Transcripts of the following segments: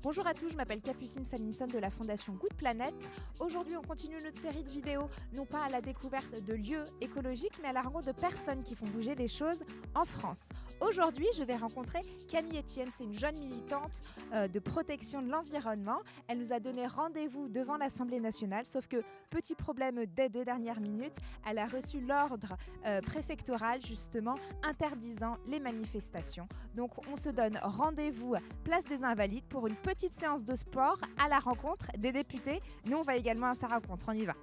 Bonjour à tous, je m'appelle Capucine Salinson de la Fondation Good Planet. Aujourd'hui, on continue notre série de vidéos, non pas à la découverte de lieux écologiques, mais à la rencontre de personnes qui font bouger les choses en France. Aujourd'hui, je vais rencontrer Camille Etienne, c'est une jeune militante de protection de l'environnement. Elle nous a donné rendez-vous devant l'Assemblée nationale, sauf que, petit problème dès 2 dernières minutes, elle a reçu l'ordre préfectoral, justement, interdisant les manifestations. Donc, on se donne rendez-vous place des Invalides pour une petite séance de sport à la rencontre des députés. Nous, on va également à sa rencontre. On y va.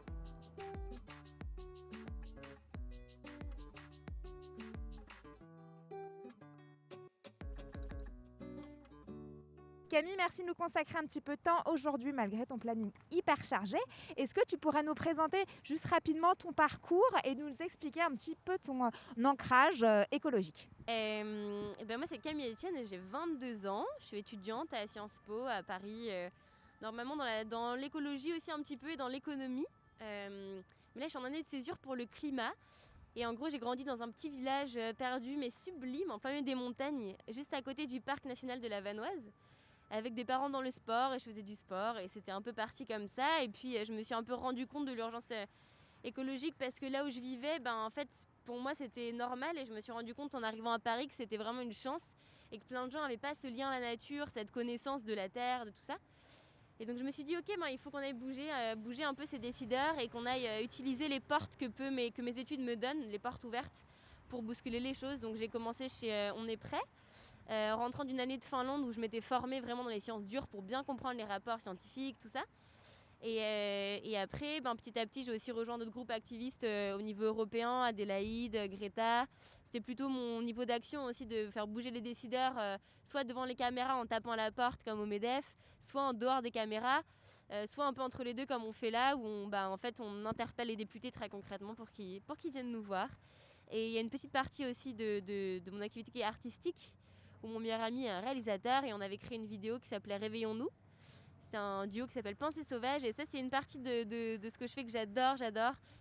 Camille, merci de nous consacrer un petit peu de temps aujourd'hui malgré ton planning hyper chargé. Est-ce que tu pourrais nous présenter juste rapidement ton parcours et nous expliquer un petit peu ton ancrage écologique? Moi, c'est Camille Etienne et j'ai 22 ans. Je suis étudiante à Sciences Po à Paris, normalement dans l'écologie aussi un petit peu et dans l'économie. Mais là, je suis en année de césure pour le climat. Et en gros, j'ai grandi dans un petit village perdu mais sublime, en plein milieu des montagnes, juste à côté du parc national de la Vanoise, avec des parents dans le sport et je faisais du sport et c'était un peu parti comme ça. Et puis, je me suis un peu rendu compte de l'urgence écologique parce que là où je vivais, en fait, pour moi, c'était normal et je me suis rendu compte en arrivant à Paris que c'était vraiment une chance et que plein de gens n'avaient pas ce lien à la nature, cette connaissance de la terre, de tout ça. Et donc je me suis dit, ok, il faut qu'on aille bouger un peu ces décideurs et qu'on aille utiliser les portes que mes études me donnent, les portes ouvertes, pour bousculer les choses. Donc j'ai commencé chez On est prêt, rentrant d'une année de Finlande où je m'étais formée vraiment dans les sciences dures pour bien comprendre les rapports scientifiques, tout ça. Et après, petit à petit, j'ai aussi rejoint d'autres groupes activistes au niveau européen, Adélaïde, Greta. C'était plutôt mon niveau d'action aussi de faire bouger les décideurs, soit devant les caméras en tapant à la porte comme au MEDEF, soit en dehors des caméras, soit un peu entre les deux comme on fait là, où on interpelle les députés très concrètement pour qu'ils viennent nous voir. Et il y a une petite partie aussi de mon activité qui est artistique, où mon meilleur ami est un réalisateur et on avait créé une vidéo qui s'appelait Réveillons-nous. C'est un duo qui s'appelle Pensée sauvage et ça c'est une partie de ce que je fais que j'adore.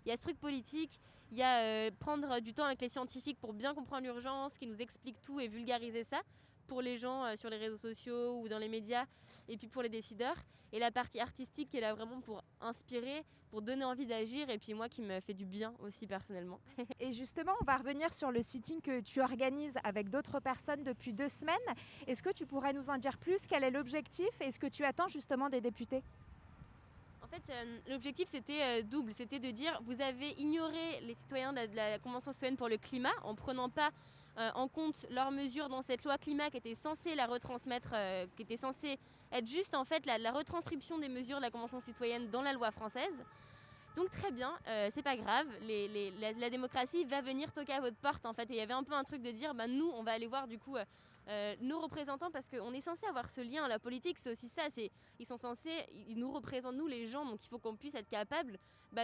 Il y a ce truc politique, il y a prendre du temps avec les scientifiques pour bien comprendre l'urgence, qui nous expliquent tout et vulgariser ça pour les gens sur les réseaux sociaux ou dans les médias et puis pour les décideurs. Et la partie artistique qui est là vraiment pour inspirer, pour donner envie d'agir et puis moi qui me fait du bien aussi personnellement. Et justement, on va revenir sur le sitting que tu organises avec d'autres personnes depuis 2 semaines. Est-ce que tu pourrais nous en dire plus? Quel est l'objectif et ce que tu attends justement des députés? En fait, l'objectif c'était double, c'était de dire vous avez ignoré les citoyens de la Convention citoyenne pour le climat en prenant pas en compte leurs mesures dans cette loi climat qui était censée la retransmettre, qui était censée être juste en fait la retranscription des mesures de la Convention citoyenne dans la loi française. Donc très bien, c'est pas grave, la démocratie va venir toquer à votre porte en fait. Et il y avait un peu un truc de dire, nous on va aller voir du coup nos représentants parce qu'on est censé avoir ce lien à la politique, c'est aussi ça, ils nous représentent nous les gens, donc il faut qu'on puisse être capable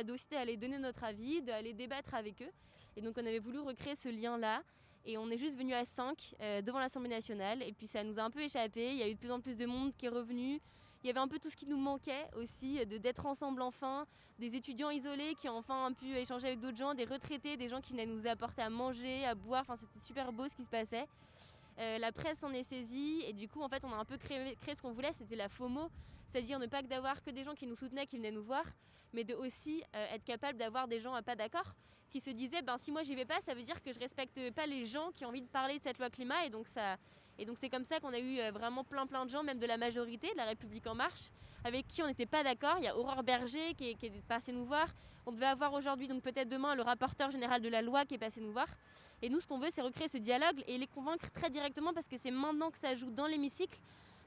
d'aussi d'aller donner notre avis, d'aller débattre avec eux. Et donc on avait voulu recréer ce lien là. Et on est juste venu à 5 devant l'Assemblée nationale. Et puis ça nous a un peu échappé. Il y a eu de plus en plus de monde qui est revenu. Il y avait un peu tout ce qui nous manquait aussi, d'être ensemble enfin, des étudiants isolés qui ont enfin pu échanger avec d'autres gens, des retraités, des gens qui venaient nous apporter à manger, à boire. Enfin, c'était super beau ce qui se passait. La presse s'en est saisie et du coup en fait on a un peu créé ce qu'on voulait, c'était la FOMO, c'est-à-dire ne pas que d'avoir que des gens qui nous soutenaient, qui venaient nous voir, mais de aussi être capable d'avoir des gens pas d'accord, qui se disaient si moi j'y vais pas, ça veut dire que je respecte pas les gens qui ont envie de parler de cette loi climat. Et donc c'est comme ça qu'on a eu vraiment plein de gens, même de la majorité, de la République en marche, avec qui on n'était pas d'accord. Il y a Aurore Berger qui est passée nous voir. On devait avoir aujourd'hui, donc peut-être demain, le rapporteur général de la loi qui est passé nous voir. Et nous, ce qu'on veut, c'est recréer ce dialogue et les convaincre très directement parce que c'est maintenant que ça joue dans l'hémicycle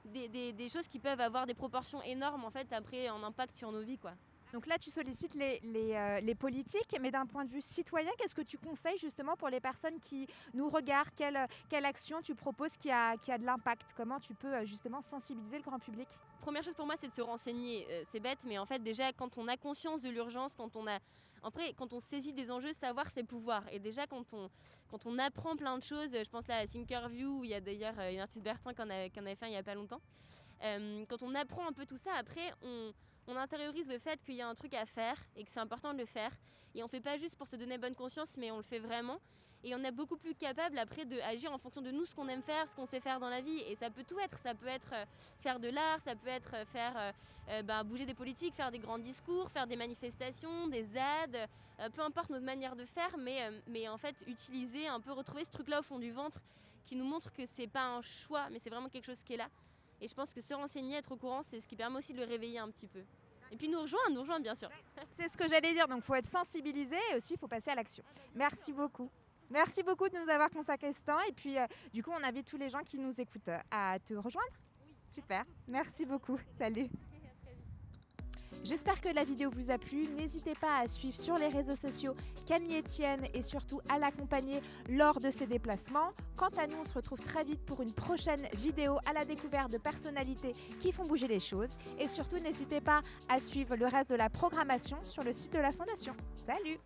des choses qui peuvent avoir des proportions énormes en fait après en impact sur nos vies, quoi. Donc là, tu sollicites les politiques, mais d'un point de vue citoyen, qu'est-ce que tu conseilles justement pour les personnes qui nous regardent? Quelle action tu proposes qui a de l'impact? Comment tu peux justement sensibiliser le grand public? Première chose pour moi, c'est de se renseigner. C'est bête, mais en fait, déjà, quand on a conscience de l'urgence, quand on saisit des enjeux, savoir, c'est pouvoir. Et déjà, quand on apprend plein de choses, je pense là à Thinkerview, où il y a d'ailleurs une artiste Bertrand qui en avait fait il n'y a pas longtemps. Quand on apprend un peu tout ça, après, on intériorise le fait qu'il y a un truc à faire et que c'est important de le faire. Et on ne fait pas juste pour se donner bonne conscience, mais on le fait vraiment. Et on est beaucoup plus capable après d'agir en fonction de nous, ce qu'on aime faire, ce qu'on sait faire dans la vie. Et ça peut tout être. Ça peut être faire de l'art, ça peut être faire bouger des politiques, faire des grands discours, faire des manifestations, des aides, peu importe notre manière de faire, mais en fait utiliser, un peu retrouver ce truc-là au fond du ventre qui nous montre que c'est pas un choix, mais c'est vraiment quelque chose qui est là. Et je pense que se renseigner, être au courant, c'est ce qui permet aussi de le réveiller un petit peu. Et puis nous rejoindre bien sûr. C'est ce que j'allais dire, donc il faut être sensibilisé et aussi il faut passer à l'action. Merci beaucoup. Merci beaucoup de nous avoir consacré ce temps et puis du coup on invite tous les gens qui nous écoutent à te rejoindre. Super, merci beaucoup, salut. J'espère que la vidéo vous a plu. N'hésitez pas à suivre sur les réseaux sociaux Camille Etienne et surtout à l'accompagner lors de ses déplacements. Quant à nous, on se retrouve très vite pour une prochaine vidéo à la découverte de personnalités qui font bouger les choses. Et surtout, n'hésitez pas à suivre le reste de la programmation sur le site de la Fondation. Salut!